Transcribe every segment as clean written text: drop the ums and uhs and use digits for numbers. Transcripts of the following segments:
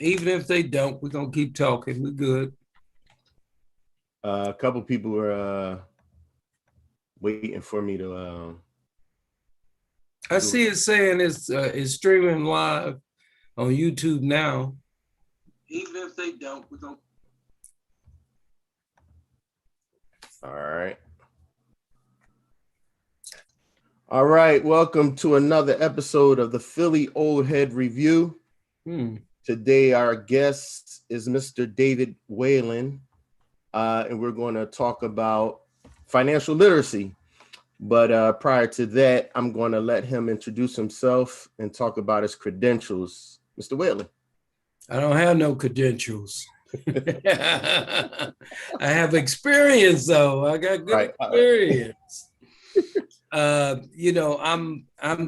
Even if they don't, we're gonna keep talking. We're good. A couple people were waiting for me to I do it. see it saying it's streaming live on YouTube now. Even if they don't, we're gonna. All right. All right. Welcome to another episode of the Philly Old Head Review. Today, our guest is Mr. David Whalen, and we're going to talk about financial literacy. But prior to that, I'm going to let him introduce himself and talk about his credentials. Mr. Whalen. I don't have no credentials. I have experience, though. I got good experience. I'm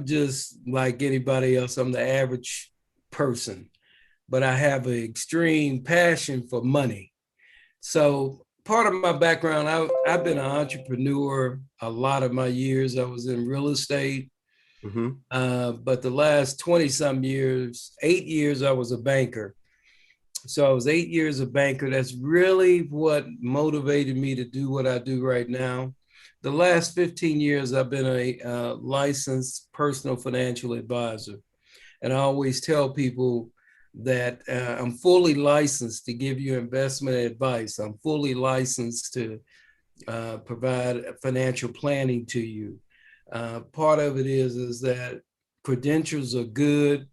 just like anybody else. I'm the average person, but I have an extreme passion for money. So part of my background, I've been an entrepreneur a lot of my years. I was in real estate. But the last 20 some years, 8 years, I was a banker. So I was 8 years a banker. That's really what motivated me to do what I do right now. The last 15 years, I've been a licensed personal financial advisor. And I always tell people that I'm fully licensed to give you investment advice. I'm fully licensed to provide financial planning to you. Part of it is that credentials are good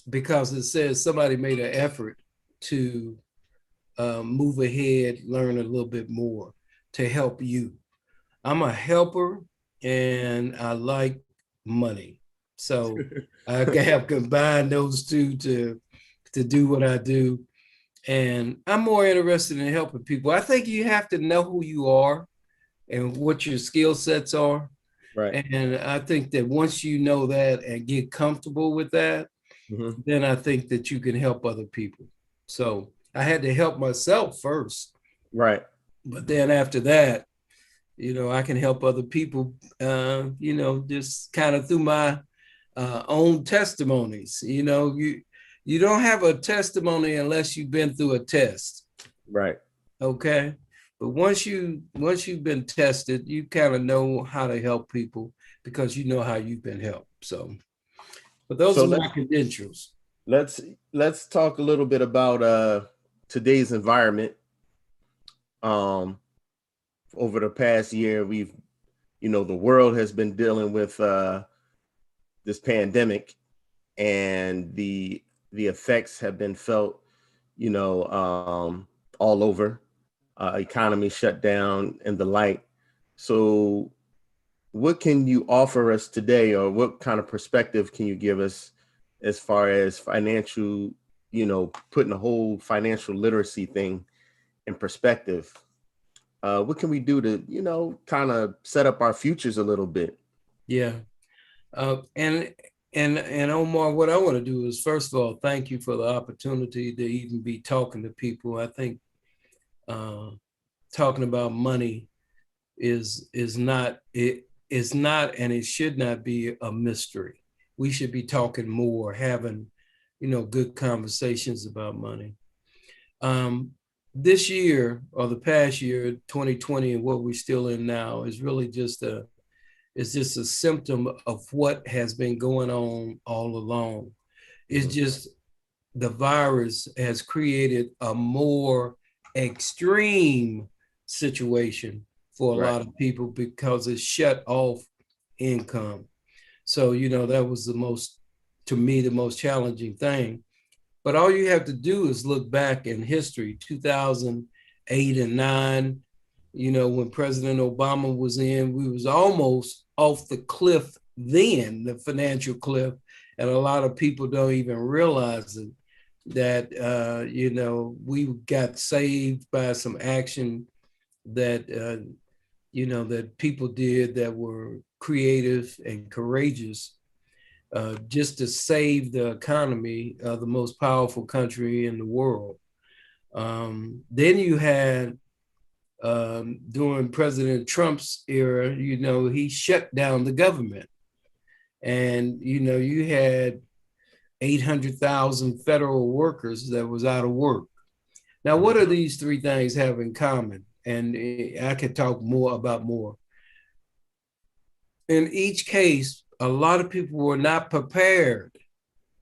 because it says somebody made an effort to move ahead, learn a little bit more to help you. I'm a helper and I like money. So I have combined those two to do what I do. And I'm more interested in helping people. I think you have to know who you are and what your skill sets are. Right. And I think that once you know that and get comfortable with that, then I think that you can help other people. So I had to help myself first. Right. But then after that, I can help other people, just kind of through my own testimonies. You don't have a testimony unless you've been through a test. Right. Okay. But once you've been tested, you kind of know how to help people because you know how you've been helped. So, but those So are my credentials. let's let's talk a little bit about today's environment. Um, over the past year, the world has been dealing with this pandemic, and the effects have been felt, all over. Economy shut down and the like. So, what can you offer us today, or what kind of perspective can you give us as far as financial, putting the whole financial literacy thing in perspective? What can we do to, kind of set up our futures a little bit? Yeah. And Omar, what I want to do is first of all, thank you for the opportunity to even be talking to people. I think uh, talking about money is not it is not and it should not be a mystery. We should be talking more, having good conversations about money. Um, this year or the past year, 2020, and what we're still in now is just a symptom of what has been going on all along. It's just the virus has created a more extreme situation for a lot of people because it shut off income. So, that was to me, the most challenging thing. But all you have to do is look back in history, 2008 and 9, when President Obama was in, we was almost off the cliff then, the financial cliff. And a lot of people don't even realize it, that, we got saved by some action that, that people did that were creative and courageous, just to save the economy of the most powerful country in the world. Then you had during President Trump's era, he shut down the government. And, you had 800,000 federal workers that was out of work. Now, what do these three things have in common? And I could talk more about more. In each case, a lot of people were not prepared.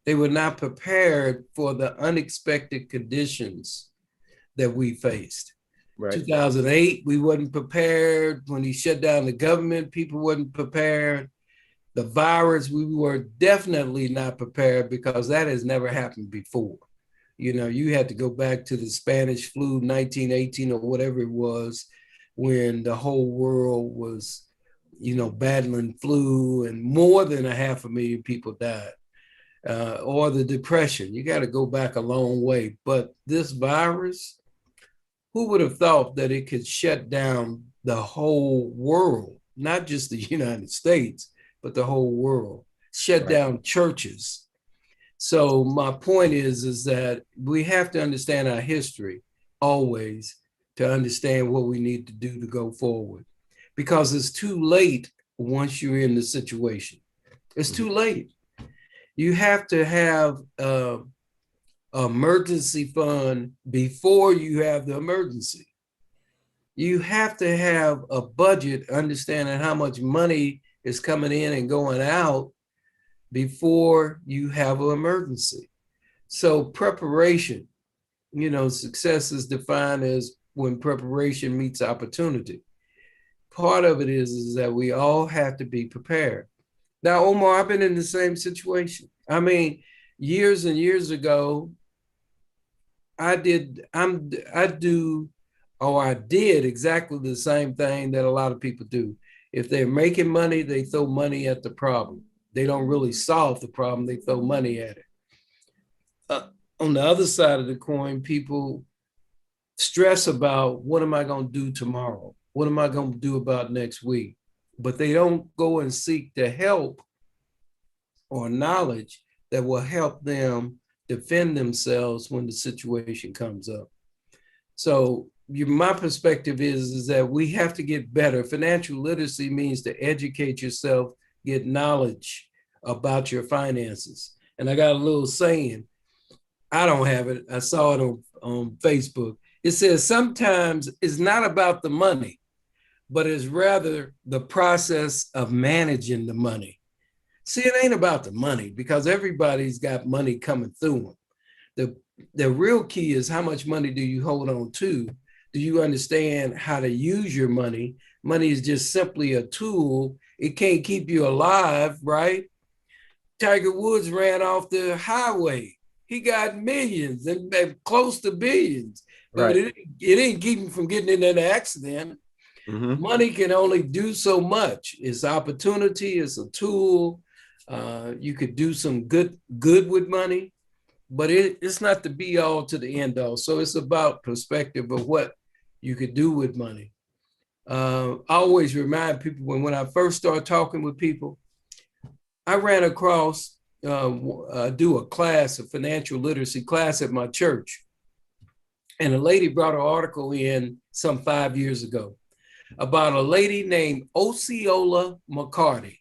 They were not prepared for the unexpected conditions that we faced. Right. 2008, we wasn't prepared. When he shut down the government, people wasn't prepared. The virus, we were definitely not prepared because that has never happened before. You know, you had to go back to the Spanish flu, 1918 or whatever it was, when the whole world was, you know, battling flu and more than 500,000 people died. Or the depression. You got to go back a long way. But this virus, who would have thought that it could shut down the whole world, not just the United States, but the whole world, shut down churches. So my point is that we have to understand our history always to understand what we need to do to go forward, because it's too late once you're in the situation. It's too late. You have to have an emergency fund before you have the emergency. You have to have a budget, understanding how much money is coming in and going out before you have an emergency. So preparation, you know, success is defined as when preparation meets opportunity. Part of it is that we all have to be prepared. Now, Omar, I've been in the same situation. I mean, years and years ago, I did exactly the same thing that a lot of people do. If they're making money, they throw money at the problem. They don't really solve the problem, they throw money at it. On the other side of the coin, people stress about, what am I going to do tomorrow? What am I going to do about next week? But they don't go and seek the help or knowledge that will help them defend themselves when the situation comes up. So my perspective is that we have to get better. Financial literacy means to educate yourself, get knowledge about your finances. And I got a little saying, I don't have it, I saw it on Facebook. It says, sometimes it's not about the money, but it's rather the process of managing the money. See, it ain't about the money, because everybody's got money coming through them. The real key is, how much money do you hold on to? Do you understand how to use your money? Money is just simply a tool. It can't keep you alive, right? Tiger Woods ran off the highway. He got millions and close to billions, but it didn't keep him from getting in an accident. Mm-hmm. Money can only do so much. It's opportunity, it's a tool. You could do some good with money, but it's not the be all to the end all. So it's about perspective of what you could do with money. I always remind people, when I first started talking with people, I ran across, do a class, a financial literacy class at my church. And a lady brought an article in some 5 years ago about a lady named Osceola McCarty.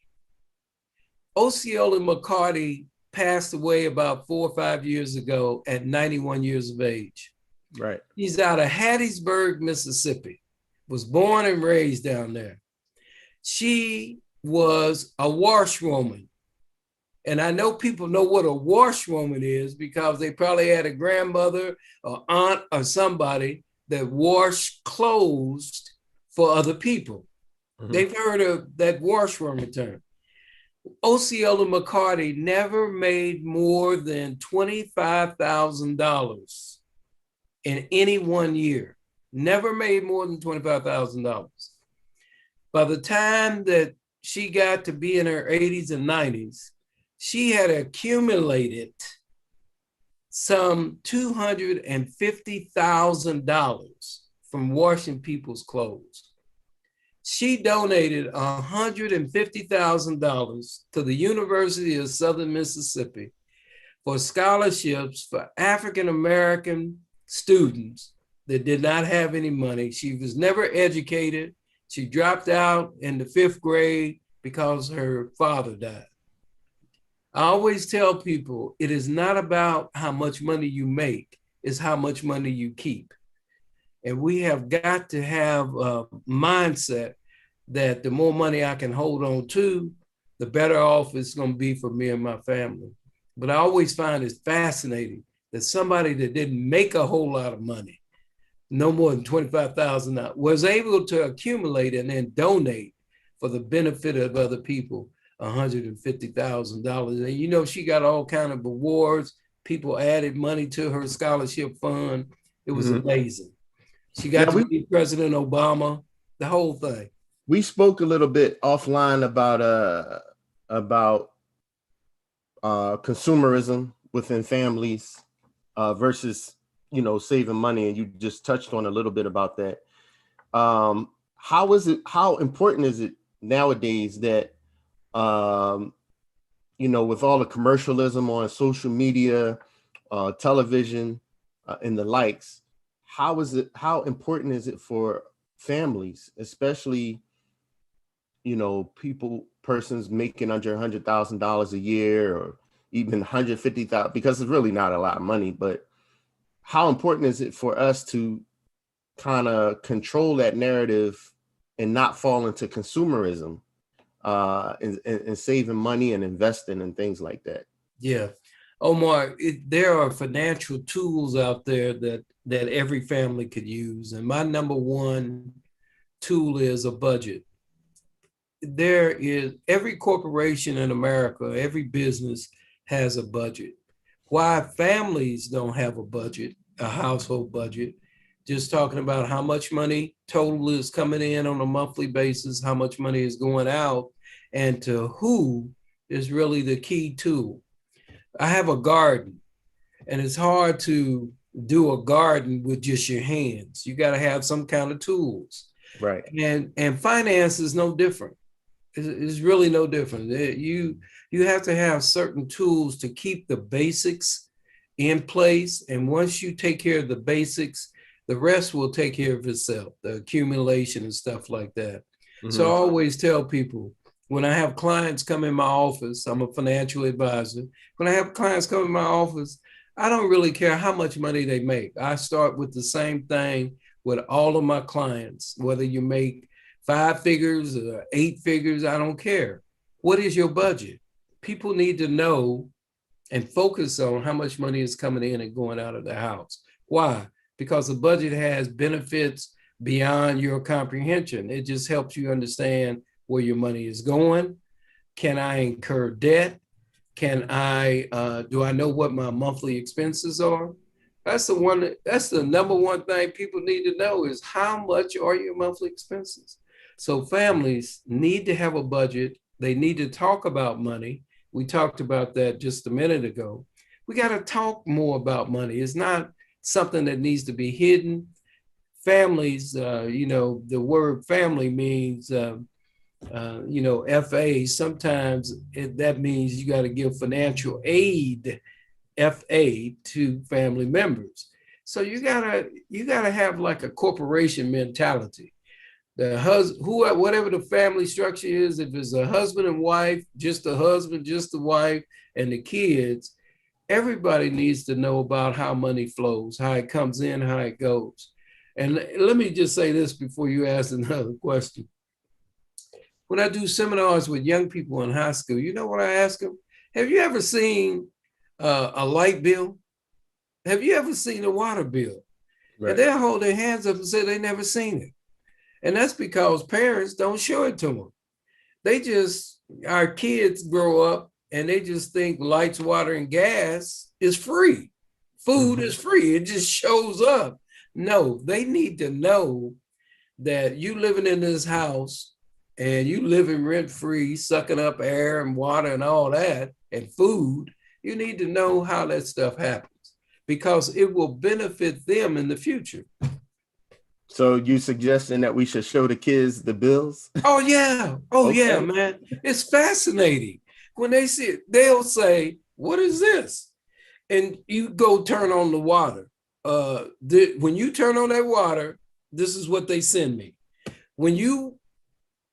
Osceola McCarty passed away about 4 or 5 years ago at 91 years of age. Right. He's out of Hattiesburg, Mississippi, was born and raised down there. She was a washwoman. And I know people know what a washwoman is because they probably had a grandmother or aunt or somebody that washed clothes for other people. Mm-hmm. They've heard of that washwoman term. Osceola McCarty never made more than $25,000 in any 1 year. Never made more than $25,000. By the time that she got to be in her 80s and 90s, she had accumulated some $250,000 from washing people's clothes. She donated $150,000 to the University of Southern Mississippi for scholarships for African-American students that did not have any money. She was never educated. She dropped out in the 5th grade because her father died. I always tell people it is not about how much money you make, it's how much money you keep. And we have got to have a mindset that the more money I can hold on to, the better off it's going to be for me and my family. But I always find it fascinating that somebody that didn't make a whole lot of money, no more than $25,000, was able to accumulate and then donate for the benefit of other people $150,000. And you know, she got all kind of awards. People added money to her scholarship fund. It was Mhm. amazing. She got Yeah, to meet President Obama, the whole thing. we spoke a little bit offline about consumerism within families versus saving money, and you just touched on a little bit about that. How important is it nowadays that with all the commercialism on social media, television, and the likes, how important is it for families, especially persons making under $100,000 a year, or even 150,000, because it's really not a lot of money. But how important is it for us to kind of control that narrative and not fall into consumerism, and saving money and investing and things like that? Yeah. Omar, there are financial tools out there that every family could use. And my number one tool is a budget. There is every corporation in America, every business has a budget. Why families don't have a budget, a household budget, just talking about how much money total is coming in on a monthly basis, how much money is going out, and to who is really the key tool. I have a garden, and it's hard to do a garden with just your hands. You got to have some kind of tools. Right. And finance is no different. It's really no different. You have to have certain tools to keep the basics in place. And once you take care of the basics, the rest will take care of itself, the accumulation and stuff like that. So I Mm-hmm. always tell people, when I have clients come in my office, I'm a financial advisor. When I have clients come in my office, I don't really care how much money they make. I start with the same thing with all of my clients, whether you make 5 figures or 8 figures, I don't care. What is your budget? People need to know and focus on how much money is coming in and going out of the house. Why? Because the budget has benefits beyond your comprehension. It just helps you understand where your money is going. Can I incur debt? Do I know what my monthly expenses are? That's the number one thing people need to know is how much are your monthly expenses? So families need to have a budget. They need to talk about money. We talked about that just a minute ago. We got to talk more about money. It's not something that needs to be hidden. Families, the word family means, FA. Sometimes that means you got to give financial aid, FA, to family members. So you gotta have like a corporation mentality. The husband, whatever the family structure is, if it's a husband and wife, just the husband, just the wife, and the kids, everybody needs to know about how money flows, how it comes in, how it goes. And let me just say this before you ask another question. When I do seminars with young people in high school, you know what I ask them? Have you ever seen a light bill? Have you ever seen a water bill? And Right. they'll hold their hands up and say they never seen it. And that's because parents don't show it to them. Our kids grow up and they just think lights, water, and gas is free. Food Mm-hmm. is free. It just shows up. No, they need to know that you living in this house and you living rent free, sucking up air and water and all that and food. You need to know how that stuff happens because it will benefit them in the future. So you suggesting that we should show the kids the bills? Oh yeah. Oh yeah, Okay. man. It's fascinating. When they see it, they'll say, "What is this?" And you go turn on the water. When you turn on that water, this is what they send me. When you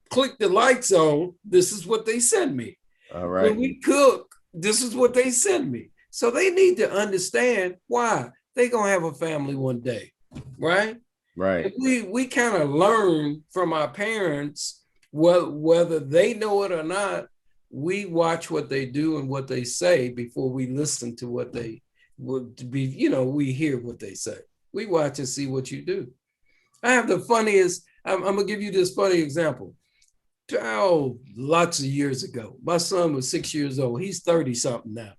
click the lights on, this is what they send me. All When right. we cook, this is what they send me. So they need to understand why they gonna have a family one day, right? Right. And we kind of learn from our parents, whether they know it or not. We watch what they do and what they say before we listen to what they would be. We hear what they say. We watch and see what you do. I have the funniest. I'm gonna give you this funny example. Oh, lots of years ago, my son was 6 years old. He's 30 something now.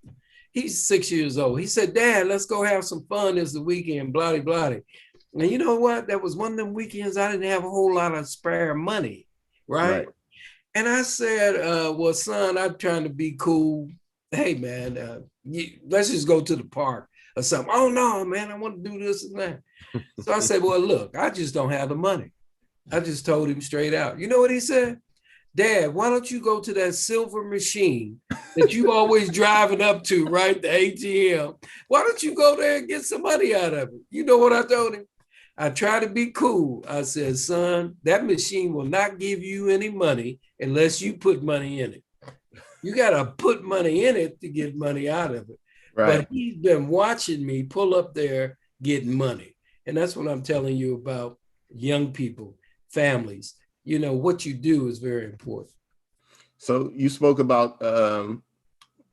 He's 6 years old. He said, "Dad, let's go have some fun this weekend, blah, blah." And you know what? That was one of them weekends I didn't have a whole lot of spare money, right? Right. And I said, well, son, I'm trying to be cool. Hey, man, let's just go to the park or something. Oh, no, man, I want to do this and that. So I said, well, look, I just don't have the money. I just told him straight out. You know what he said? Dad, why don't you go to that silver machine that you always driving up to, right? The ATM. Why don't you go there and get some money out of it? You know what I told him? I try to be cool. I said, son, that machine will not give you any money unless you put money in it. You got to put money in it to get money out of it. Right. But he's been watching me pull up there getting money. And that's what I'm telling you about young people, families. What you do is very important. So you spoke about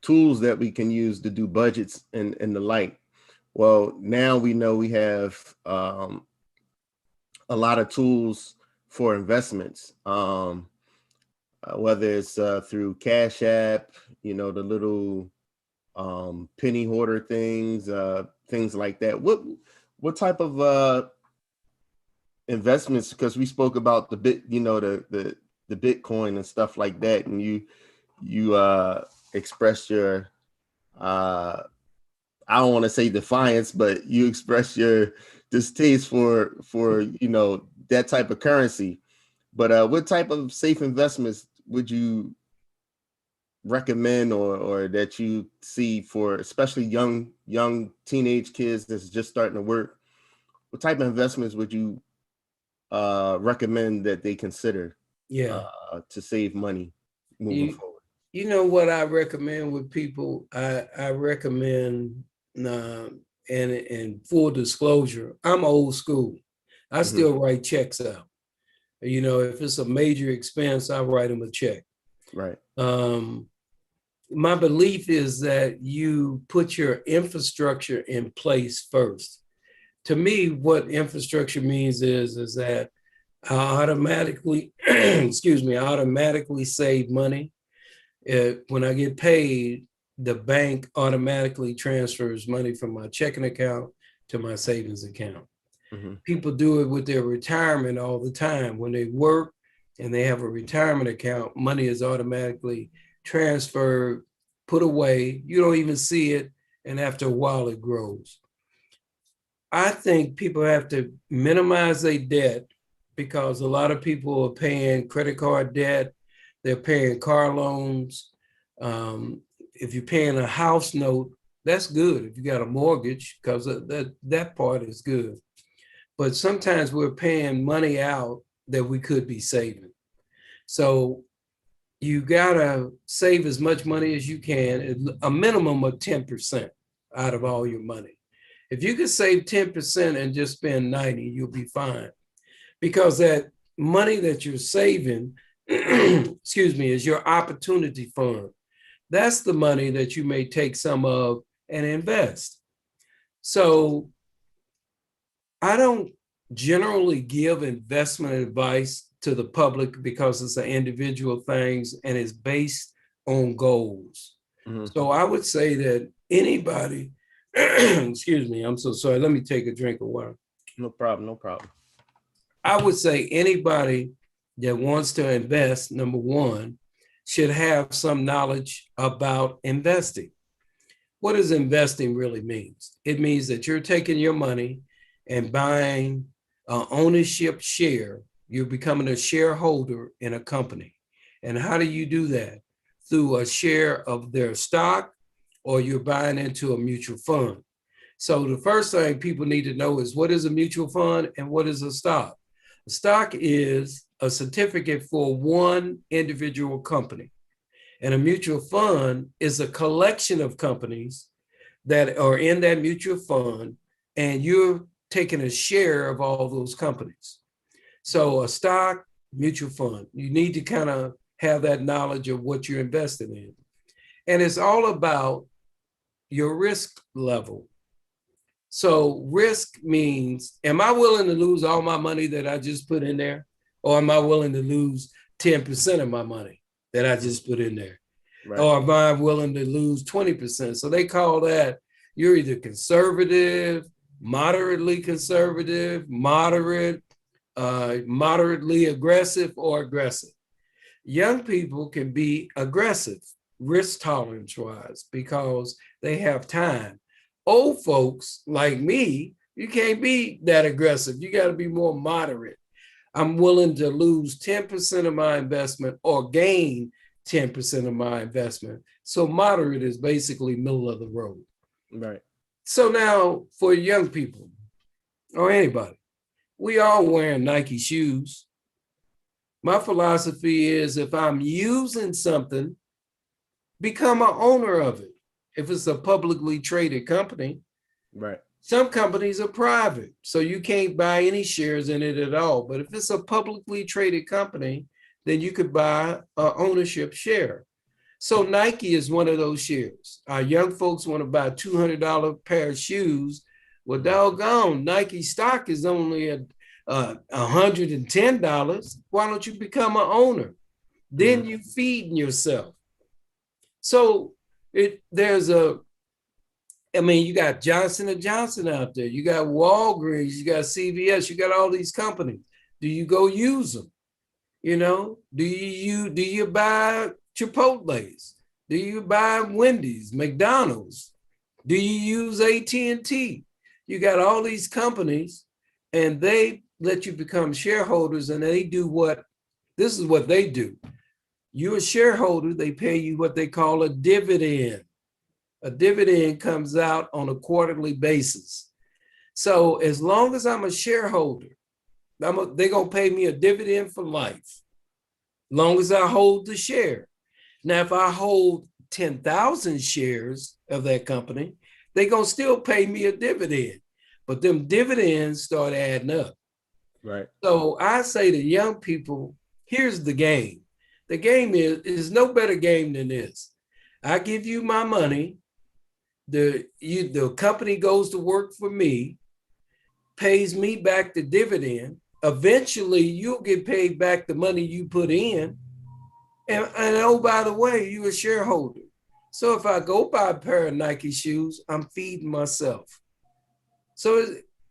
tools that we can use to do budgets and the like. Well, now we know we have a lot of tools for investments, whether it's through Cash App, the little penny hoarder things like that. What type of investments? Because we spoke about the Bitcoin and stuff like that, and you expressed your I don't want to say defiance, but you express your distaste for that type of currency. But what type of safe investments would you recommend or that you see for especially young teenage kids that's just starting to work? What type of investments would you recommend that they consider to save money moving forward? You know what I recommend with people? I recommend, and full disclosure, I'm old school. I still write checks out. If it's a major expense, I write them a check. Right. My belief is that you put your infrastructure in place first. To me, what infrastructure means is that I automatically, automatically save money. When I get paid, the bank automatically transfers money from my checking account to my savings account. People do it with their retirement all the time. When they work and they have a retirement account, money is automatically transferred, put away. You don't even see it. And after a while, it grows. I think people have to minimize their debt because a lot of people are paying credit card debt. They're paying car loans. If you're paying a house note, that's good. If you got a mortgage, because that part is good. But sometimes we're paying money out that we could be saving. So you gotta save as much money as you can, a minimum of 10% out of all your money. If you can save 10% and just spend 90, you'll be fine. Because that money that you're saving, is your opportunity fund. That's the money that you may take some of and invest. So I don't generally give investment advice to the public because it's an individual things and it's based on goals. So I would say that anybody, excuse me, I'm so sorry. Let me take a drink of water. No problem. I would say anybody that wants to invest, number one, should have some knowledge about investing. What does investing really mean? It means that you're taking your money and buying an ownership share. You're becoming a shareholder in a company. And how do you do that? Through a share of their stock, or you're buying into a mutual fund. So the first thing people need to know is what is a mutual fund and what is a stock? A stock is a certificate for one individual company. And a mutual fund is a collection of companies that are in that mutual fund, and you're taking a share of all those companies. So a stock, mutual fund, you need to kind of have that knowledge of what you're investing in. And it's all about your risk level. So risk means, am I willing to lose all my money that I just put in there? Or am I willing to lose 10% of my money that I just put in there? Right. Or am I willing to lose 20%? So they call that, you're either conservative, moderately conservative, moderate, moderately aggressive, or aggressive. Young people can be aggressive, risk tolerance wise, because they have time. Old folks like me, you can't be that aggressive. You got to be more moderate. I'm willing to lose 10% of my investment or gain 10% of my investment. So moderate is basically middle of the road. Right. So now for young people or anybody, we all wearing Nike shoes. My philosophy is, if I'm using something, become an owner of it. If it's a publicly traded company, right. Some companies are private, so you can't buy any shares in it at all. But if it's a publicly traded company, then you could buy an ownership share. So Nike is one of those shares. Our young folks want to buy a $200 pair of shoes. Well, doggone, Nike stock is only at $110. Why don't you become an owner? Then you're feeding yourself. So there's you got Johnson & Johnson out there. You got Walgreens, you got CVS, you got all these companies. Do you go use them? Do you buy Chipotle's? Do you buy Wendy's, McDonald's? Do you use AT&T? You got all these companies, and they let you become shareholders, and this is what they do. You're a shareholder, they pay you what they call a dividend. A dividend comes out on a quarterly basis. So as long as I'm a shareholder, they're going to pay me a dividend for life, long as I hold the share. Now, if I hold 10,000 shares of that company, they're going to still pay me a dividend. But them dividends start adding up. Right. So I say to young people, here's the game. The game is no better game than this. I give you my money. The company goes to work for me, pays me back the dividend. Eventually, you'll get paid back the money you put in. And oh, by the way, you're a shareholder. So if I go buy a pair of Nike shoes, I'm feeding myself. So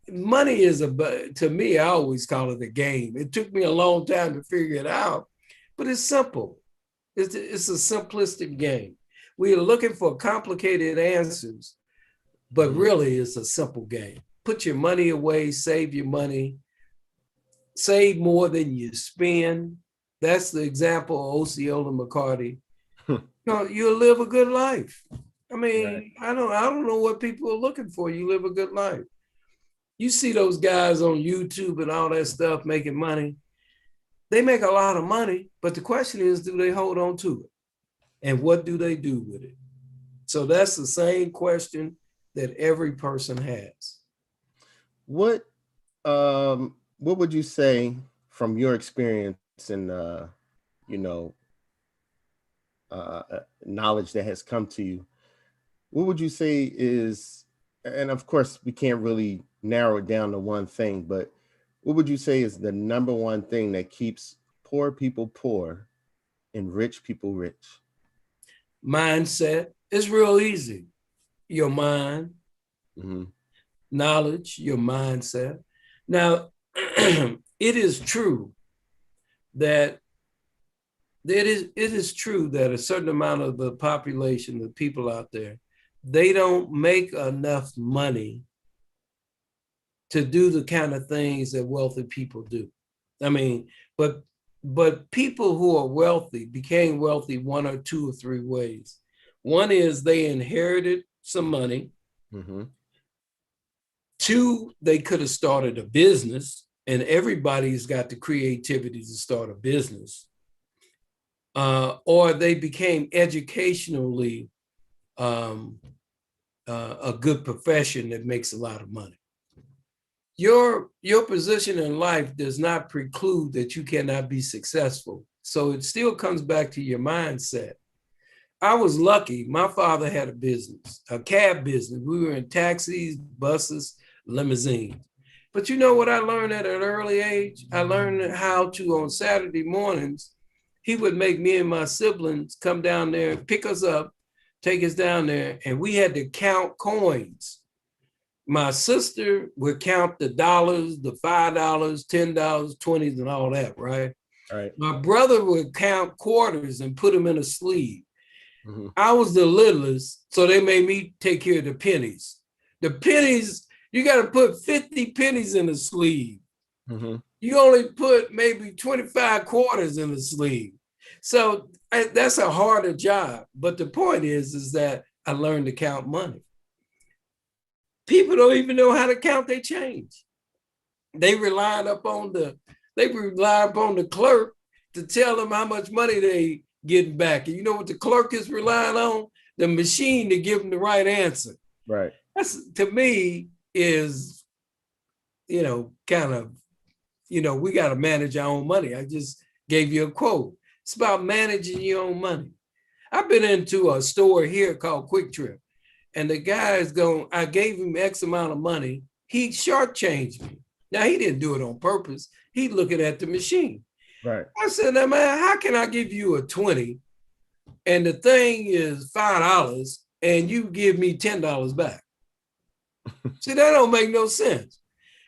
money is to me, I always call it a game. It took me a long time to figure it out, but it's simple. It's a simplistic game. We are looking for complicated answers, but really it's a simple game. Put your money away, save your money, save more than you spend. That's the example of Osceola McCarty. You'll live a good life. I mean, right. I don't know what people are looking for. You live a good life. You see those guys on YouTube and all that stuff making money. They make a lot of money, but the question is, do they hold on to it? And what do they do with it? So that's the same question that every person has. What would you say from your experience and knowledge that has come to you? What would you say is, and of course we can't really narrow it down to one thing, but what would you say is the number one thing that keeps poor people poor and rich people rich? Mindset. It's real easy. Your mind, knowledge, your mindset. Now, it is true that it is true that a certain amount of the population, the people out there, they don't make enough money to do the kind of things that wealthy people do. I mean, but people who are wealthy became wealthy one or two or three ways. One is they inherited some money. Two, they could have started a business, and everybody's got the creativity to start a business. or they became educationally a good profession that makes a lot of money. Your position in life does not preclude that you cannot be successful. So it still comes back to your mindset. I was lucky. My father had a business, a cab business. We were in taxis, buses, limousines. But you know what I learned at an early age? I learned how to, on Saturday mornings, he would make me and my siblings come down there, pick us up, take us down there, and we had to count coins. My sister would count the dollars, the $5, $10, 20s, and all that, right? Right. My brother would count quarters and put them in a sleeve. Mm-hmm. I was the littlest, so they made me take care of the pennies. The pennies, you got to put 50 pennies in the sleeve. Mm-hmm. You only put maybe 25 quarters in the sleeve. So that's a harder job. But the point is that I learned to count money. People don't even know how to count their change. They rely upon the clerk to tell them how much money they getting back. And you know what the clerk is relying on? The machine to give them the right answer. Right. That's, to me, is, kind of, we got to manage our own money. I just gave you a quote. It's about managing your own money. I've been into a store here called Quick Trip, and the guy is going, I gave him X amount of money. He shortchanged me. Now, he didn't do it on purpose. He looking at the machine. Right. I said, now, man, how can I give you a 20 and the thing is $5 and you give me $10 back? See, that don't make no sense.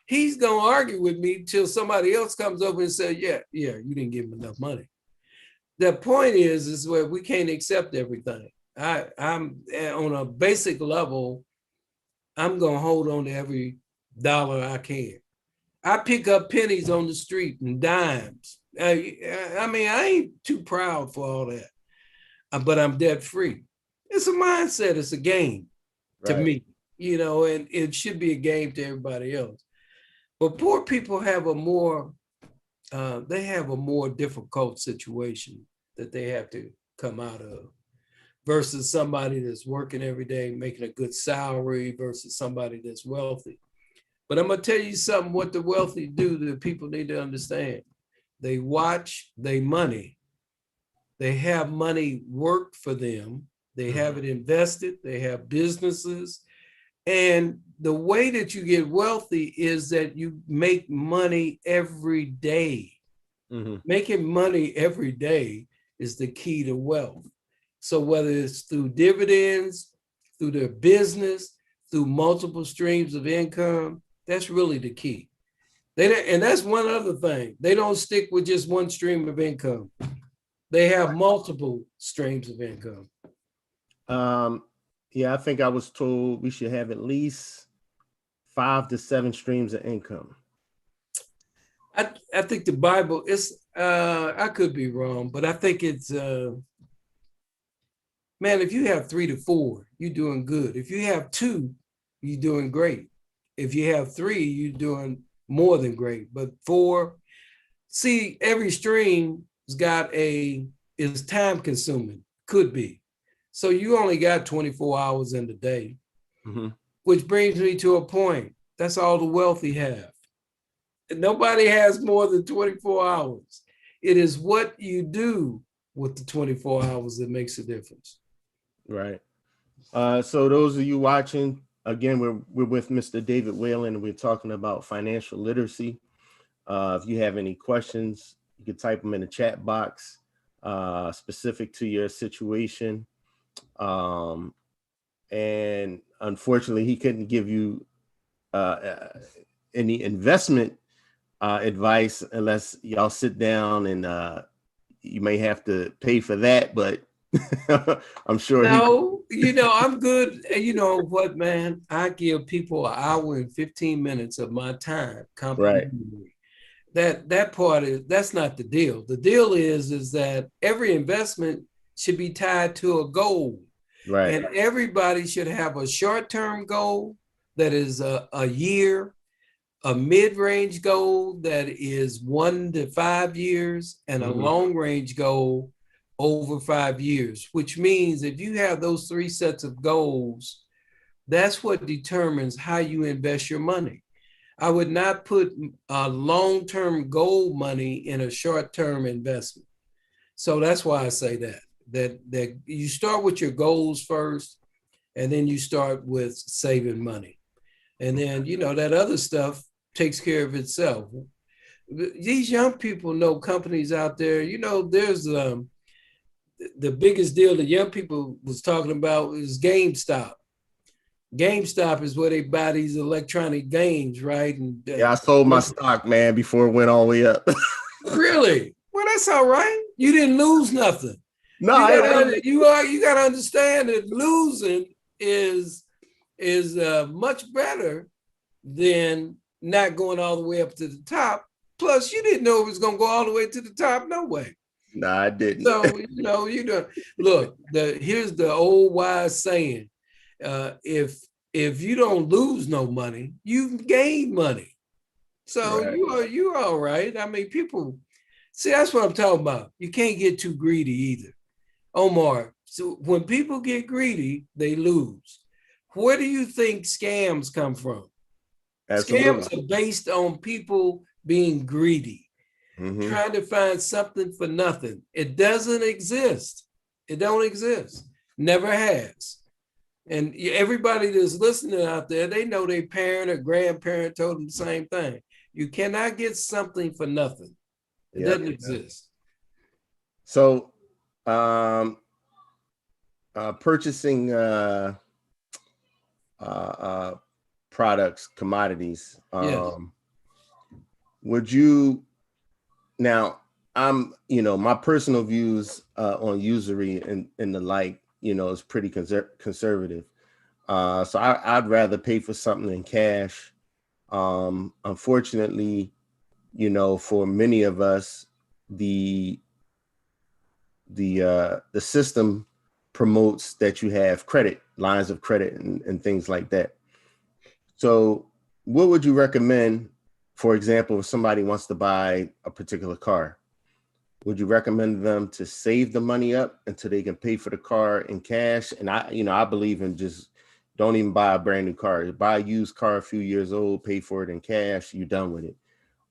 He's going to argue with me till somebody else comes over and says, yeah, you didn't give him enough money. The point is where we can't accept everything. I'm on a basic level, I'm going to hold on to every dollar I can. I pick up pennies on the street and dimes. I mean, I ain't too proud for all that, but I'm debt free. It's a mindset. It's a game to me, and it should be a game to everybody else. But poor people have a more difficult situation that they have to come out of versus somebody that's working every day, making a good salary versus somebody that's wealthy. But I'm going to tell you something, what the wealthy do that people need to understand. They watch their money. They have money work for them. They have it invested. They have businesses. And the way that you get wealthy is that you make money every day. Mm-hmm. Making money every day is the key to wealth. So whether it's through dividends, through their business, through multiple streams of income, that's really the key. And that's one other thing. They don't stick with just one stream of income. They have multiple streams of income. Yeah, I think I was told we should have at least 5 to 7 streams of income. I think the Bible is, I could be wrong, but I think it's, man, if you have 3 to 4, you're doing good. If you have 2, you're doing great. If you have 3, you're doing more than great. But 4, see, every stream is time consuming, could be. So you only got 24 hours in the day, which brings me to a point. That's all the wealthy have. Nobody has more than 24 hours. It is what you do with the 24 hours that makes a difference. Right. So those of you watching, again, we're with Mr. David Whalen, and we're talking about financial literacy. If you have any questions, you can type them in the chat box, specific to your situation. And unfortunately, he couldn't give you any investment advice unless y'all sit down, and you may have to pay for that, but I'm sure. No, I'm good. You know what, man? I give people an hour and 15 minutes of my time. Right. That part that's not the deal. The deal is that every investment should be tied to a goal. Right. And everybody should have a short-term goal that is a year, a mid-range goal that is 1 to 5 years, and a long-range goal over 5 years, which means if you have those three sets of goals, that's what determines how you invest your money. I would not put long-term goal money in a short-term investment. So that's why I say that you start with your goals first, and then you start with saving money. And then, that other stuff takes care of itself. These young people know companies out there, there's the biggest deal that young people was talking about is GameStop. GameStop is where they buy these electronic games, right? And Yeah, I sold my stock, man, before it went all the way up. really? Well, that's all right. You didn't lose nothing. No, You gotta understand that losing is much better than not going all the way up to the top. Plus, you didn't know it was gonna go all the way to the top, no way. no, I didn't. So you know, look. Here's the old wise saying: if you don't lose no money, you've gained money. So Right. you all right. I mean, people see that's what I'm talking about. You can't get too greedy either, Omar. So when people get greedy, they lose. Where do you think scams come from? Absolutely. Scams are based on people being greedy, trying to find something for nothing. It doesn't exist. It don't exist. Never has. And everybody that's listening out there, they know their parent or grandparent told them the same thing. You cannot get something for nothing. It doesn't exist. So, purchasing products, commodities. Yes. Would you now? My personal views on usury and the like, is pretty conservative. So I'd rather pay for something in cash. Unfortunately, for many of us, the system promotes that you have credit lines of credit and things like that. So what would you recommend, for example, if somebody wants to buy a particular car? Would you recommend them to save the money up until they can pay for the car in cash? And I believe in just don't even buy a brand new car. Buy a used car a few years old, pay for it in cash, you're done with it.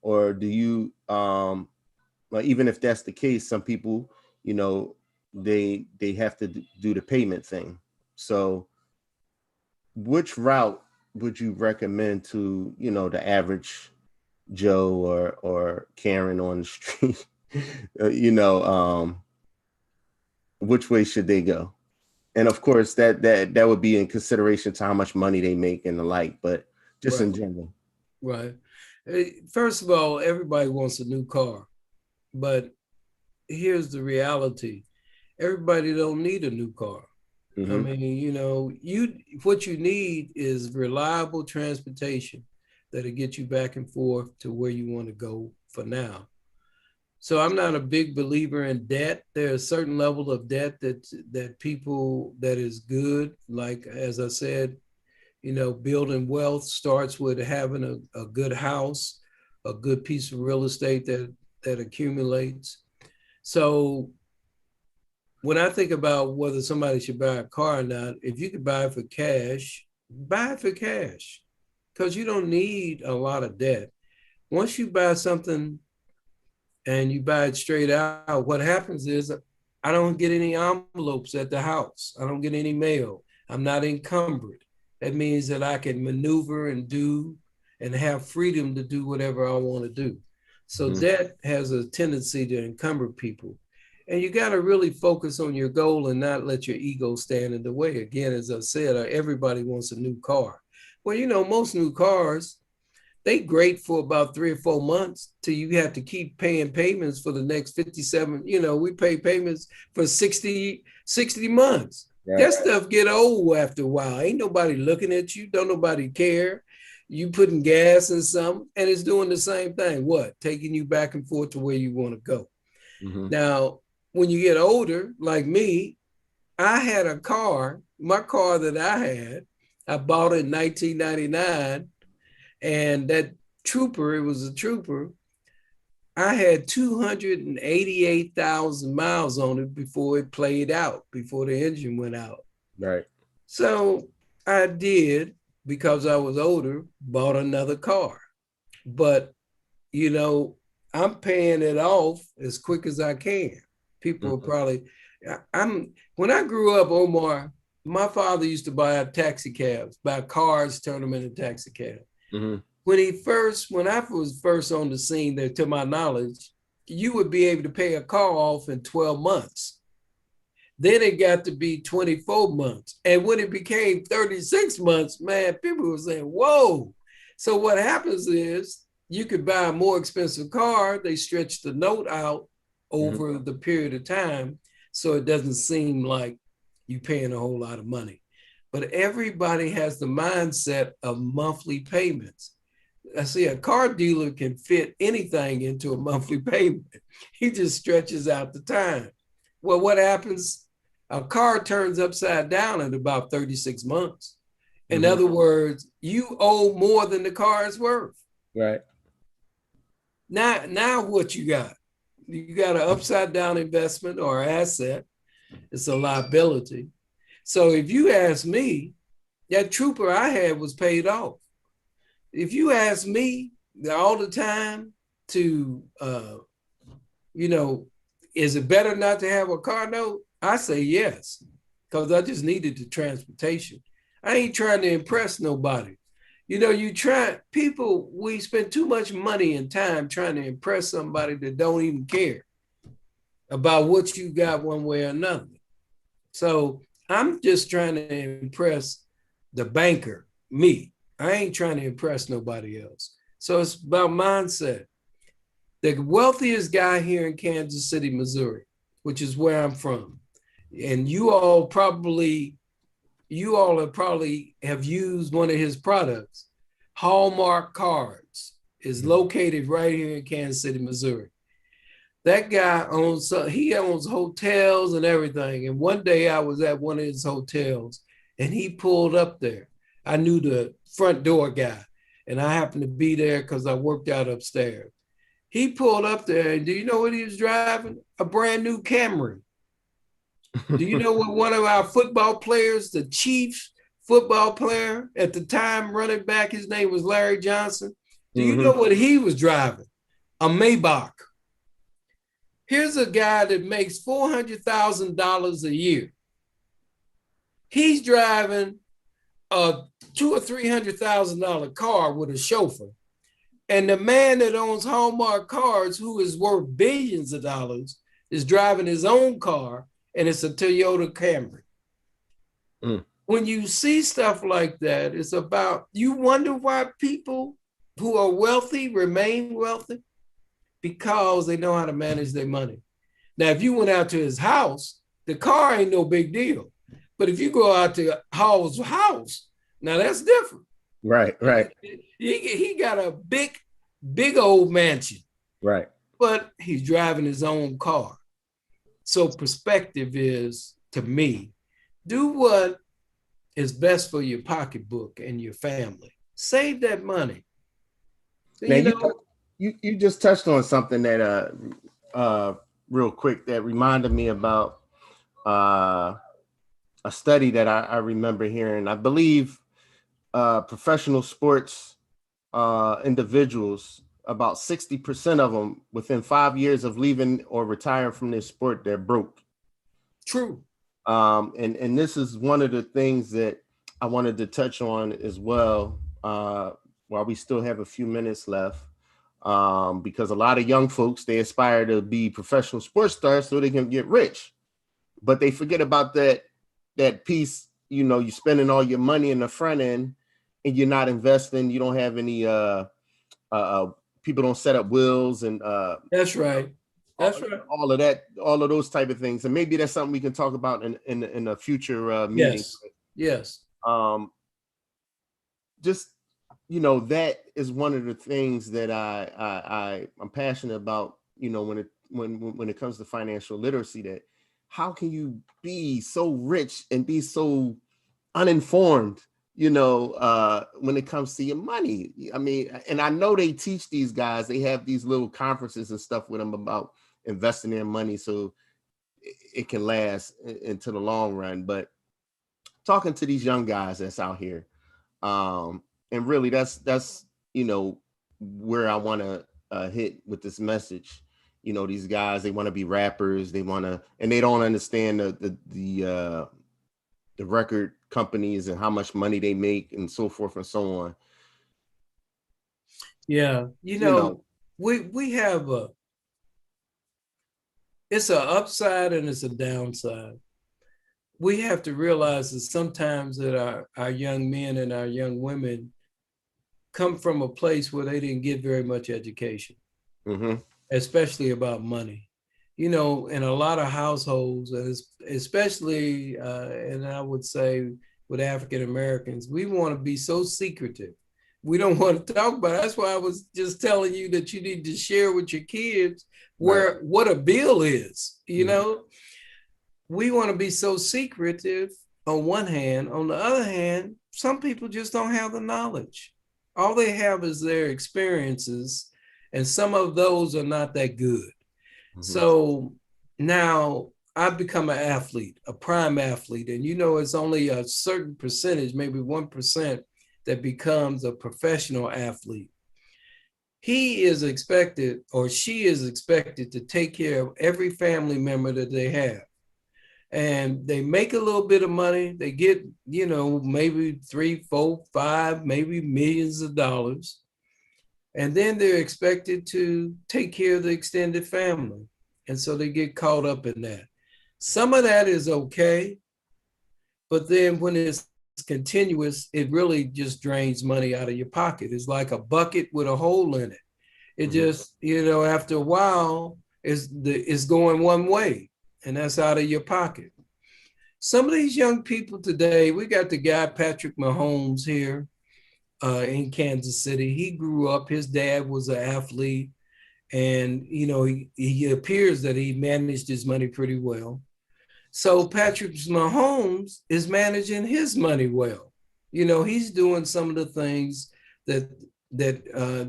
Or do you, well, even if that's the case, some people, they have to do the payment thing. So which route would you recommend to, the average Joe or Karen on the street? Which way should they go? And of course, that would be in consideration to how much money they make and the like, but just in general. Right. First of all, everybody wants a new car, but here's the reality. Everybody don't need a new car. I mean, what you need is reliable transportation that'll get you back and forth to where you want to go for now. So I'm not a big believer in debt. There's a certain level of debt that people that is good. Like as I said, building wealth starts with having a good house, a good piece of real estate that accumulates. So when I think about whether somebody should buy a car or not, if you could buy it for cash, buy it for cash because you don't need a lot of debt. Once you buy something and you buy it straight out, what happens is I don't get any envelopes at the house. I don't get any mail. I'm not encumbered. That means that I can maneuver and do and have freedom to do whatever I want to do. So debt has a tendency to encumber people. And you got to really focus on your goal and not let your ego stand in the way. Again, as I said, everybody wants a new car. Well, most new cars, they great for about 3 or 4 months till you have to keep paying payments for the next 57. We pay payments for 60 months. Right. That stuff get old after a while. Ain't nobody looking at you. Don't nobody care. You putting gas in something and it's doing the same thing. What? Taking you back and forth to where you want to go. Now, when you get older, like me, I had a car, my car that I bought it in 1999. And that trooper, it was a trooper, I had 288,000 miles on it before it played out, before the engine went out. Right. So I did, because I was older, bought another car. But, you know, I'm paying it off as quick as I can. People are Mhm. probably, when I grew up, Omar, my father used to buy taxi cabs, buy cars, turn them into taxi cabs. Mhm. When I was first on the scene there, to my knowledge, you would be able to pay a car off in 12 months. Then it got to be 24 months. And when it became 36 months, man, people were saying, whoa. So what happens is you could buy a more expensive car. They stretch the note out Mhm. over the period of time. So it doesn't seem like you're paying a whole lot of money. But everybody has the mindset of monthly payments. I see a car dealer can fit anything into a monthly payment. He just stretches out the time. Well, what happens? A car turns upside down in about 36 months. In Mhm. other words, you owe more than the car is worth. Right. Now what you got? You got an upside down investment or asset. It's a liability. So if you ask me, that trooper I had was paid off. If you ask me all the time to, you know, is it better not to have a car note? I say yes, because I just needed the transportation. I ain't trying to impress nobody. You know, we spend too much money and time trying to impress somebody that don't even care about what you got one way or another. So I'm just trying to impress the banker, me. I ain't trying to impress nobody else. So it's about mindset. The wealthiest guy here in Kansas City, Missouri, which is where I'm from, and you all have used one of his products. Hallmark Cards is located right here in Kansas City, Missouri. That guy he owns hotels and everything. And one day I was at one of his hotels and he pulled up there. I knew the front door guy and I happened to be there because I worked out upstairs. He pulled up there and do you know what he was driving? A brand new Camry. Do you know what one of our football players, the Chiefs football player at the time, running back, his name was Larry Johnson. Do you know Mhm. what he was driving? A Maybach. Here's a guy that makes $400,000 a year. He's driving a $200,000 or $300,000 car with a chauffeur. And the man that owns Hallmark Cards, who is worth billions of dollars, is driving his own car, and it's a Toyota Camry. Mm. When you see stuff like that, it's about, you wonder why people who are wealthy remain wealthy, because they know how to manage their money. Now, if you went out to his house, the car ain't no big deal. But if you go out to Hall's house, now that's different. Right. Right. He got a big old mansion, Right. but he's driving his own car. So perspective is, to me, do what is best for your pocketbook and your family. Save that money. Now You know, you just touched on something that uh real quick that reminded me about uh a study that I remember hearing. I believe professional sports individuals, about 60% of them within 5 years of leaving or retiring from this sport, they're broke. true. And this is one of the things that I wanted to touch on as well, while we still have a few minutes left, because a lot of young folks, they aspire to be professional sports stars so they can get rich, but they forget about that piece. You know, you're spending all your money in the front end and you're not investing. You don't have any people don't set up wills and That's right. That's all, right. all of that, all of those type of things. And maybe that's something we can talk about in a future meeting. Yes. Yes. Um, just, you know, that is one of the things that I'm passionate about. You know, when it comes to financial literacy, that how can you be so rich and be so uninformed when it comes to your money. I mean, and I know they teach these guys, they have these little conferences and stuff with them about investing their money so it can last into the long run. But talking to these young guys that's out here, and really that's where I want to hit with this message. These guys, they want to be rappers, and they don't understand the record companies and how much money they make and so forth and so on. Yeah, we have it's an upside and it's a downside. We have to realize that sometimes that our young men and our young women come from a place where they didn't get very much education, especially about money. In a lot of households, and especially, and I would say with African Americans, we want to be so secretive. We don't want to talk about it. That's why I was just telling you that you need to share with your kids what a bill is. We want to be so secretive on one hand. On the other hand, some people just don't have the knowledge. All they have is their experiences, and some of those are not that good. So now I've become an athlete, a prime athlete, and it's only a certain percentage, maybe 1%, that becomes a professional athlete. He is expected, or she is expected, to take care of every family member that they have. And they make a little bit of money. They get, maybe 3, 4, 5, maybe millions of dollars. And then they're expected to take care of the extended family. And so they get caught up in that. Some of that is okay. But then when it's continuous, it really just drains money out of your pocket. It's like a bucket with a hole in it. It just, after a while, it's going one way, and that's out of your pocket. Some of these young people today, we got the guy, Patrick Mahomes, here in Kansas City. He grew up, his dad was an athlete, and, he appears that he managed his money pretty well. So Patrick Mahomes is managing his money well. He's doing some of the things that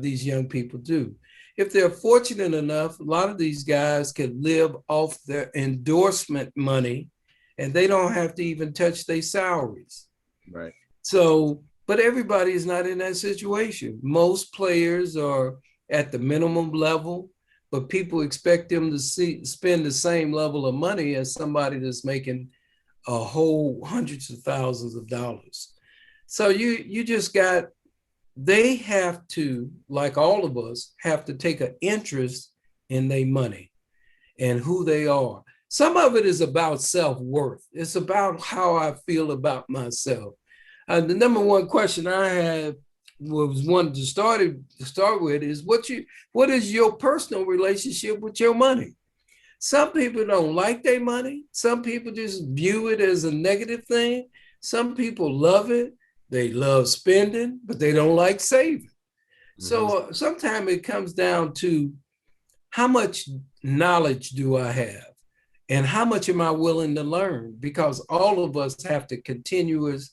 these young people do. If they're fortunate enough, a lot of these guys can live off their endorsement money, and they don't have to even touch their salaries. Right. So, but everybody is not in that situation. Most players are at the minimum level, but people expect them to spend the same level of money as somebody that's making a whole hundreds of thousands of dollars. So you just got, they have to, like all of us, have to take an interest in their money and who they are. Some of it is about self-worth. It's about how I feel about myself. The number one question I had was one to start with is what is your personal relationship with your money? Some people don't like their money. Some people just view it as a negative thing. Some people love it. They love spending, but they don't like saving. So sometimes it comes down to how much knowledge do I have and how much am I willing to learn? Because all of us have to continuously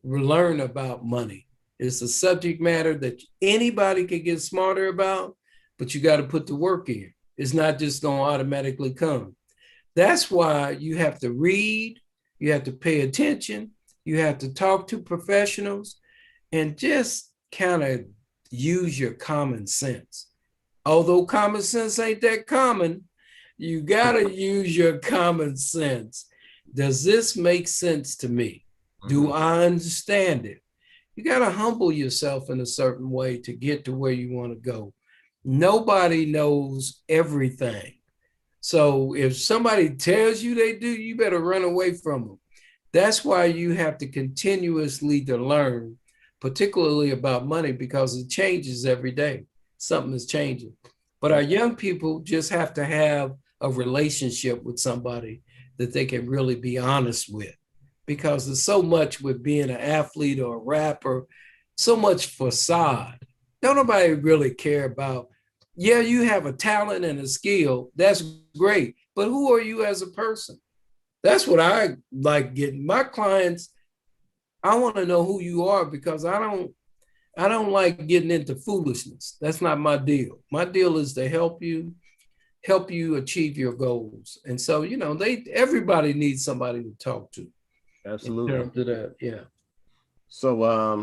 learn about money. It's a subject matter that anybody can get smarter about, but you got to put the work in. It's not just going to automatically come. That's why you have to read, you have to pay attention, you have to talk to professionals, and just kind of use your common sense. Although common sense ain't that common, you got to use your common sense. Does this make sense to me? Do I understand it? You got to humble yourself in a certain way to get to where you want to go. Nobody knows everything. So if somebody tells you they do, you better run away from them. That's why you have to continuously to learn, particularly about money, because it changes every day. Something is changing. But our young people just have to have a relationship with somebody that they can really be honest with, because there's so much with being an athlete or a rapper, so much facade. Don't nobody really care about, yeah, you have a talent and a skill. That's great. But who are you as a person? That's what I like getting. My clients, I want to know who you are, because I don't like getting into foolishness. That's not my deal. My deal is to help you achieve your goals. And so, everybody needs somebody to talk to in Absolutely. terms of that. Yeah. So I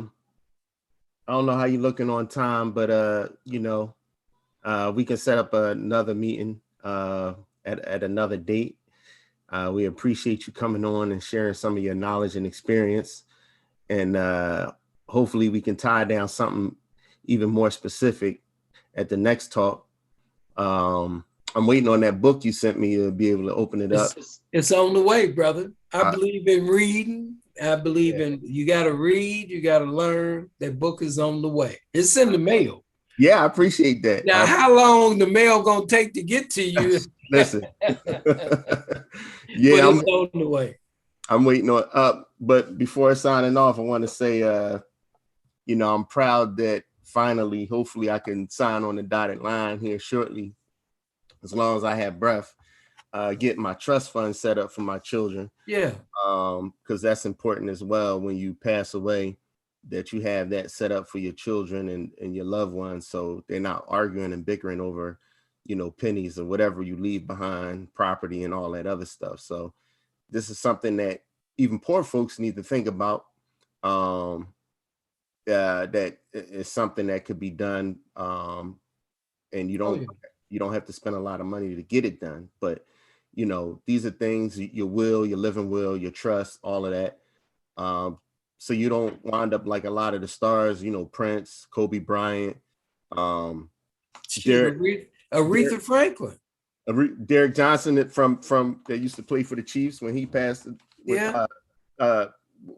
don't know how you're looking on time, but we can set up another meeting at another date. We appreciate you coming on and sharing some of your knowledge and experience. And hopefully we can tie down something even more specific at the next talk. I'm waiting on that book you sent me to be able to open it up. It's on the way, brother. I believe in reading. I believe in, you got to read, you got to learn. That book is on the way. It's in the mail. Yeah, I appreciate that. Now, how long the mail gonna take to get to you? Listen. Yeah, but it's on the way. I'm waiting on but before signing off, I want to say I'm proud that finally, hopefully I can sign on the dotted line here shortly, as long as I have breath, get my trust fund set up for my children. Yeah. Because that's important as well when you pass away, that you have that set up for your children and your loved ones, so they're not arguing and bickering over, pennies or whatever you leave behind, property and all that other stuff. So this is something that even poor folks need to think about. That is something that could be done, and you don't have to spend a lot of money to get it done. But these are things, your will, your living will, your trust, all of that. So you don't wind up like a lot of the stars, Prince, Kobe Bryant, Aretha Franklin, Derek Johnson from that used to play for the Chiefs when he passed.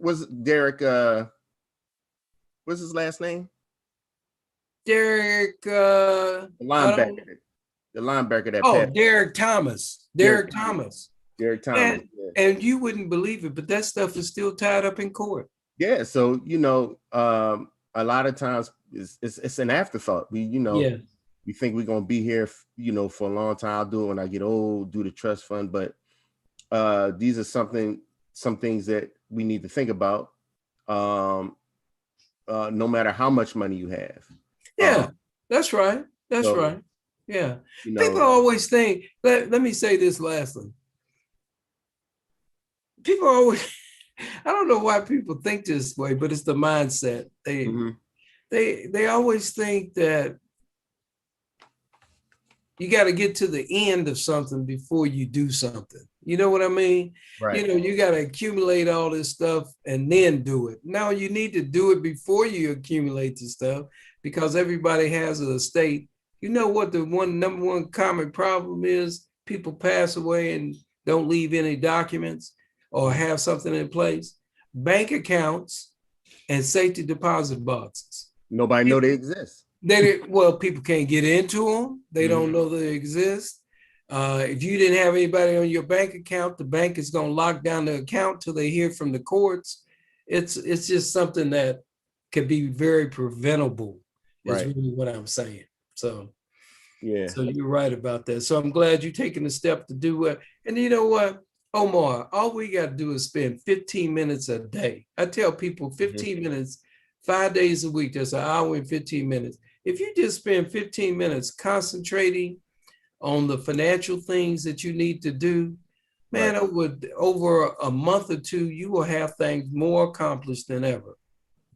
Was Derek? What's his last name? Derek. The linebacker that passed. Derek Thomas. Derek Thomas. And you wouldn't believe it, but that stuff is still tied up in court. Yeah, so a lot of times it's an afterthought. We think we're gonna be here, for a long time. I'll do it when I get old, do the trust fund. But these are some things that we need to think about. No matter how much money you have. Yeah, that's right. That's right. Yeah. People always think, let me say this lastly. People always, I don't know why people think this way, but it's the mindset. They always think that you got to get to the end of something before you do something. You know what I mean? Right. You got to accumulate all this stuff and then do it. No, you need to do it before you accumulate the stuff, because everybody has an estate. You know what the number one common problem is? People pass away and don't leave any documents or have something in place. Bank accounts and safety deposit boxes. Nobody know they exist. People can't get into them. They don't know they exist. If you didn't have anybody on your bank account, the bank is going to lock down the account till they hear from the courts. It's just something that could be very preventable, is really what I'm saying. So, yeah. So you're right about that. So I'm glad you're taking the step to do it. And you know what, Omar, all we got to do is spend 15 minutes a day. I tell people 15 minutes, 5 days a week. That's an hour and 15 minutes. If you just spend 15 minutes concentrating on the financial things that you need to do, man, over a month or two, you will have things more accomplished than ever.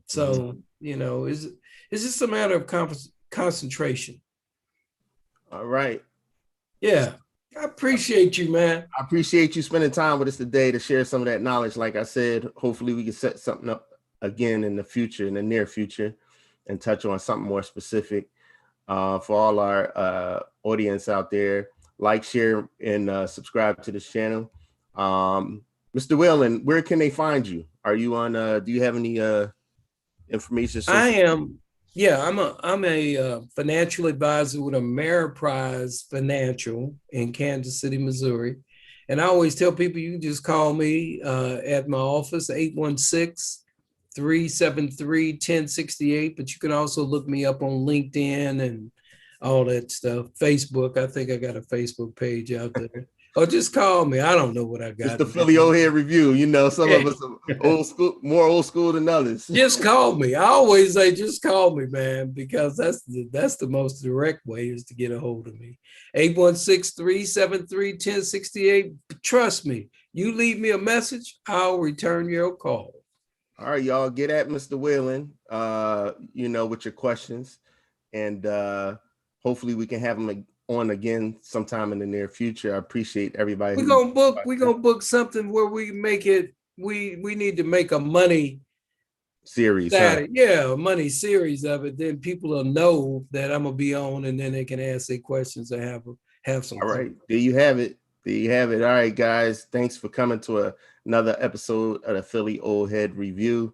So, it's just a matter of concentration. All right. Yeah. I appreciate you, man. I appreciate you spending time with us today to share some of that knowledge. Like I said, hopefully we can set something up again in the near future, and touch on something more specific. For all our audience out there, like, share, and subscribe to this channel. Mr. Whalen, where can they find you? Are you on? Do you have any information? I am. Yeah, I'm a financial advisor with Ameriprise Financial in Kansas City, Missouri. And I always tell people, you can just call me at my office, 816-373-1068. But you can also look me up on LinkedIn and all that stuff. Facebook, I think I got a Facebook page out there. Or just call me. I don't know what I It's got. the Philly old head review. You know, some of us are old school, more old school than others. Just call me. I always say, just call me, man, because that's the most direct way is to get a hold of me. 816-373-1068. Trust me, you leave me a message, I'll return your call. All right, y'all, get at Mr. Whalen, you know, with your questions. And hopefully we can have him on again sometime in the near future. I appreciate everybody. We're gonna book something where we make it, we need to make a money series, Saturday, yeah, a money series of it. Then people will know that I'm gonna be on, and then they can ask their questions and have some All fun. right, there you have it. There you have it. All right, guys, thanks for coming to another episode of the Philly Old Head Review.